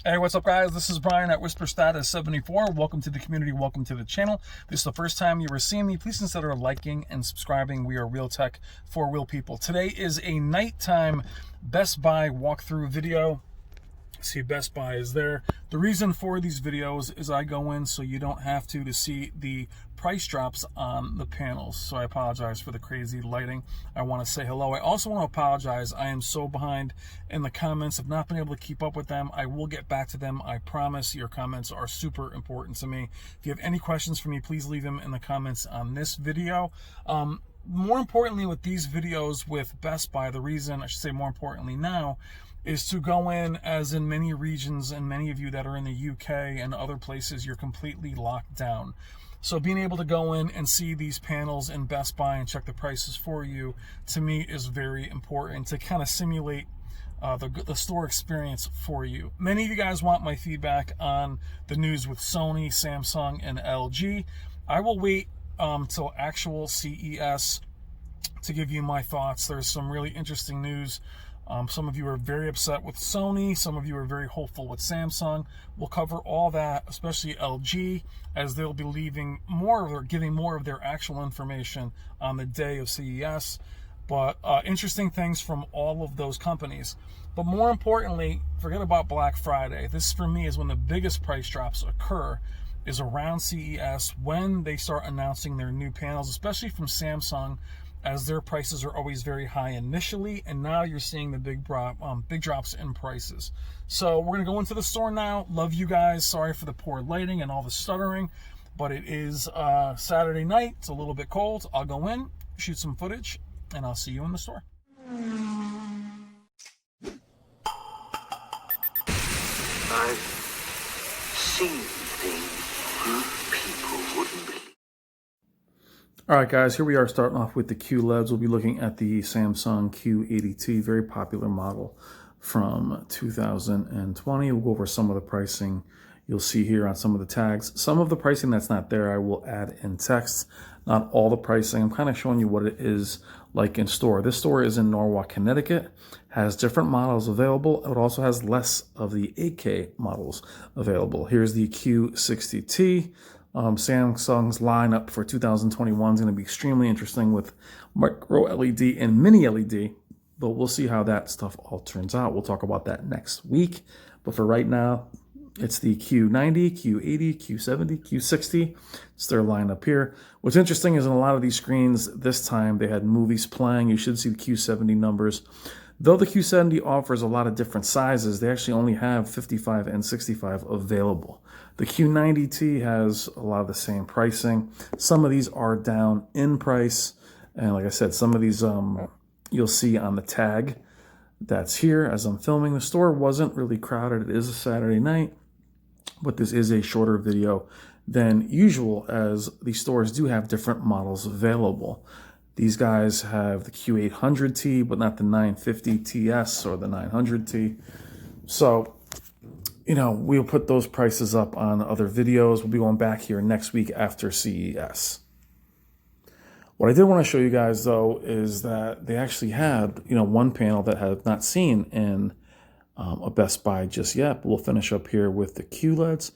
Hey, what's up, guys? This is Brian at Whisper Status 74. Welcome to the community. Welcome to the channel. If this is the first time you were seeing me, please consider liking and subscribing. We are real tech for real people. Today is a nighttime Best Buy walkthrough video. See, Best Buy is there. The reason for these videos is I go in so you don't have to see the price drops on the panels. So I apologize for the crazy lighting. I want to say hello. I also want to apologize. I am so behind in the comments. I've not been able to keep up with them. I will get back to them. I promise. Your comments are super important to me. If you have any questions for me, please leave them in the comments on this video. More importantly, with these videos with Best Buy, the reason, I should say more importantly now, is to go in, as in many regions and many of you that are in the UK and other places, you're completely locked down. So being able to go in and see these panels in Best Buy and check the prices for you, to me, is very important to kind of simulate the store experience for you. Many of you guys want my feedback on the news with Sony, Samsung, and LG. I will wait till actual CES to give you my thoughts. There's some really interesting news. Some of you are very upset with Sony. Some of you are very hopeful with Samsung. We'll cover all that, especially LG, as they'll be leaving more, or giving more of their actual information on the day of CES. But interesting things from all of those companies. But more importantly, forget about Black Friday. This, for me, is when the biggest price drops occur, is around CES, when they start announcing their new panels, especially from Samsung, as their prices are always very high initially, and now you're seeing the big drops in prices. So we're gonna go into the store now. Love you guys. Sorry for the poor lighting and all the stuttering, but it is Saturday night. It's a little bit cold. I'll go in, shoot some footage, and I'll see you in the store. I've seen things people wouldn't believe. All right, guys, here we are starting off with the QLEDs. We'll be looking at the Samsung Q80T, very popular model from 2020. We'll go over some of the pricing you'll see here on some of the tags. Some of the pricing that's not there, I will add in text. Not all the pricing. I'm kind of showing you what it is like in store. This store is in Norwalk, Connecticut, has different models available. It also has less of the 8K models available. Here's the Q60T. Samsung's lineup for 2021 is going to be extremely interesting with micro LED and mini LED, but we'll see how that stuff all turns out. We'll talk about that next week. But for right now, it's the Q90, Q80, Q70, Q60. It's their lineup here. What's interesting is in a lot of these screens this time, they had movies playing. You should see the Q70 numbers. Though the Q70 offers a lot of different sizes, they actually only have 55 and 65 available. The Q90T has a lot of the same pricing. Some of these are down in price. And like I said, some of these you'll see on the tag that's here as I'm filming. The store wasn't really crowded. It is a Saturday night, but this is a shorter video than usual, as these stores do have different models available. These guys have the Q800T, but not the 950TS or the 900T. So, you know, we'll put those prices up on other videos. We'll be going back here next week after CES. What I did want to show you guys, though, is that they actually had, one panel that I have not seen in a Best Buy just yet. But we'll finish up here with the QLEDs.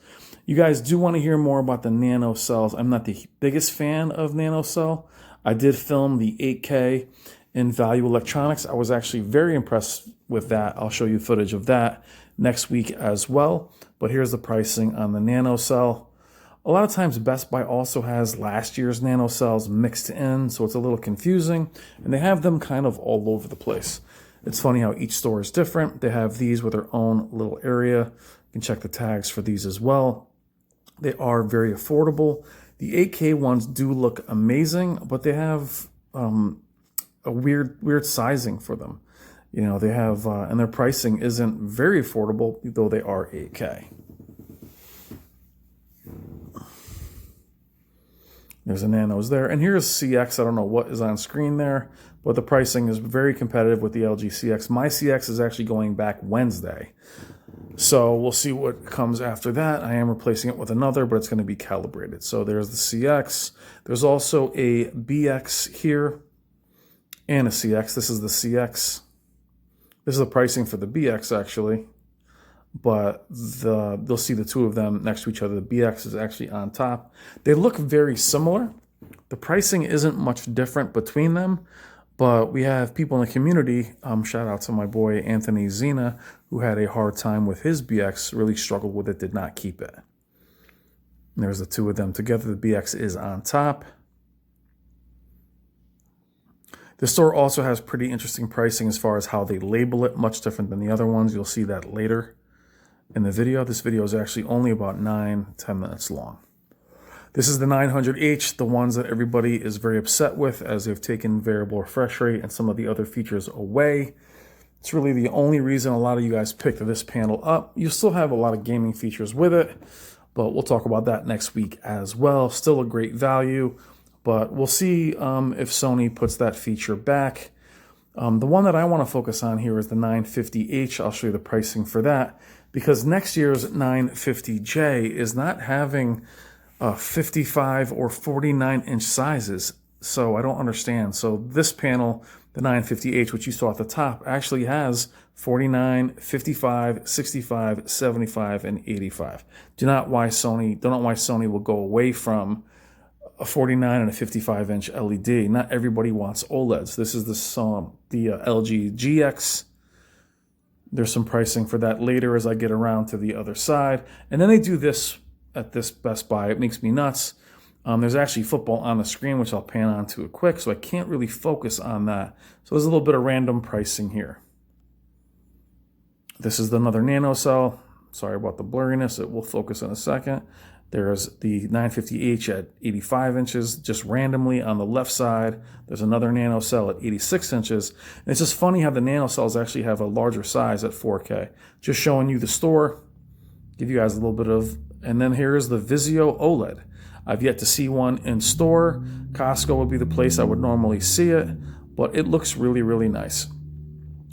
You guys do want to hear more about the nano cells. I'm not the biggest fan of nano cell. I did film the 8K in Value Electronics. I was actually very impressed with that. I'll show you footage of that next week as well. But here's the pricing on the nano cell. A lot of times Best Buy also has last year's nano cells mixed in, so it's a little confusing. And they have them kind of all over the place. It's funny how each store is different. They have these with their own little area. You can check the tags for these as well. They are very affordable. The 8K ones do look amazing, but they have a weird sizing for them. They have, and their pricing isn't very affordable, though they are 8K. There's a nanos there. And here's CX. I don't know what is on screen there, but the pricing is very competitive with the LG CX. My CX is actually going back Wednesday. So we'll see what comes after that. I am replacing it with another, but it's going to be calibrated. So there's the CX. There's also a BX here and a CX. This is the CX. This is the pricing for the BX, actually. but they'll see the two of them next to each other. The BX is actually on top. They look very similar. The pricing isn't much different between them, but we have people in the community, shout out to my boy Anthony Zena, who had a hard time with his BX, really struggled with it, did not keep it. And there's the two of them together. The BX is on top. The store also has pretty interesting pricing as far as how they label it, much different than the other ones. You'll see that later in the video. This video is actually only about 9-10 minutes long. This is the 900H, the ones that everybody is very upset with as they've taken variable refresh rate and some of the other features away. It's really the only reason a lot of you guys picked this panel up. You still have a lot of gaming features with it, but we'll talk about that next week as well. Still a great value, but we'll see if Sony puts that feature back. The one that I want to focus on here is the 950H. I'll show you the pricing for that, because next year's 950J is not having 55 or 49-inch sizes, so I don't understand. So this panel, the 950H, which you saw at the top, actually has 49, 55, 65, 75, and 85. Don't know why Sony will go away from a 49 and a 55-inch LED. Not everybody wants OLEDs. This is the LG GX. There's some pricing for that later as I get around to the other side. And then they do this at this Best Buy. It makes me nuts. There's actually football on the screen, which I'll pan on to it quick, so I can't really focus on that. So there's a little bit of random pricing here. This is another nano cell. Sorry about the blurriness. It will focus in a second. There's the 950H at 85 inches, just randomly on the left side. There's another nano cell at 86 inches. And it's just funny how the nano cells actually have a larger size at 4K. Just showing you the store, give you guys a little bit of, and then here's the Vizio OLED. I've yet to see one in store. Costco would be the place I would normally see it, but it looks really, really nice.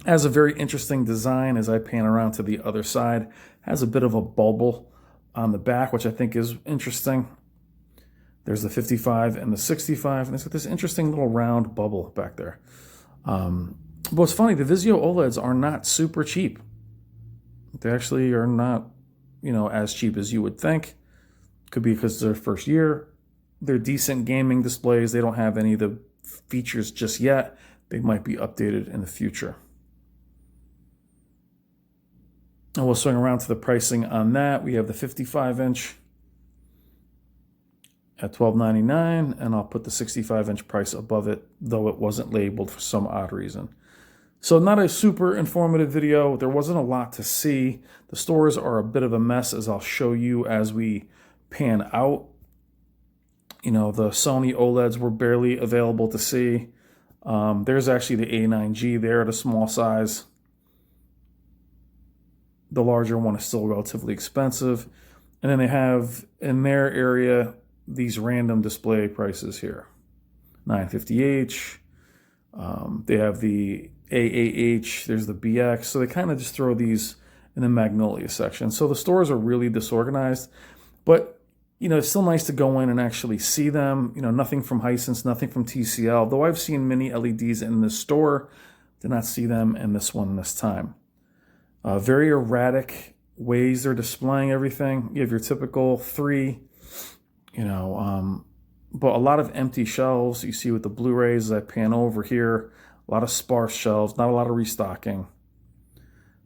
Has a very interesting design as I pan around to the other side. Has a bit of a bubble on the back, which I think is interesting. There's the 55 and the 65, and it's got this interesting little round bubble back there. But what's funny, the Vizio OLEDs are not super cheap. They actually are not, as cheap as you would think. Could be because it's their first year. They're decent gaming displays. They don't have any of the features just yet. They might be updated in the future. And we'll swing around to the pricing on that. We have the 55-inch at $12.99, and I'll put the 65-inch price above it, though it wasn't labeled for some odd reason. So not a super informative video. There wasn't a lot to see. The stores are a bit of a mess, as I'll show you as we pan out. The Sony OLEDs were barely available to see. There's actually the A9G there at a small size. The larger one is still relatively expensive. And then they have, in their area, these random display prices here. 950H. They have the AAH. There's the BX. So they kind of just throw these in the Magnolia section. So the stores are really disorganized. But, it's still nice to go in and actually see them. Nothing from Hisense, nothing from TCL. Though I've seen many LEDs in this store, did not see them in this one this time. Very erratic ways they're displaying everything. You have your typical three, but a lot of empty shelves. You see with the Blu-rays as I pan over here, a lot of sparse shelves, not a lot of restocking.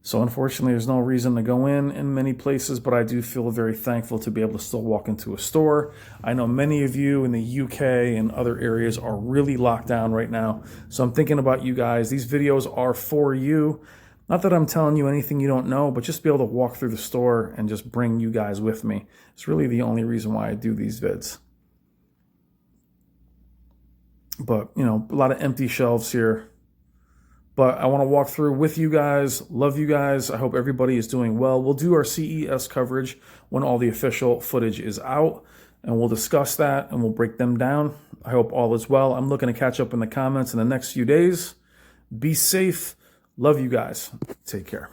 So unfortunately, there's no reason to go in many places, but I do feel very thankful to be able to still walk into a store. I know many of you in the UK and other areas are really locked down right now. So I'm thinking about you guys. These videos are for you. Not that I'm telling you anything you don't know, but just be able to walk through the store and just bring you guys with me. It's really the only reason why I do these vids. But, a lot of empty shelves here. But I want to walk through with you guys. Love you guys. I hope everybody is doing well. We'll do our CES coverage when all the official footage is out, and we'll discuss that and we'll break them down. I hope all is well. I'm looking to catch up in the comments in the next few days. Be safe. Love you guys. Take care.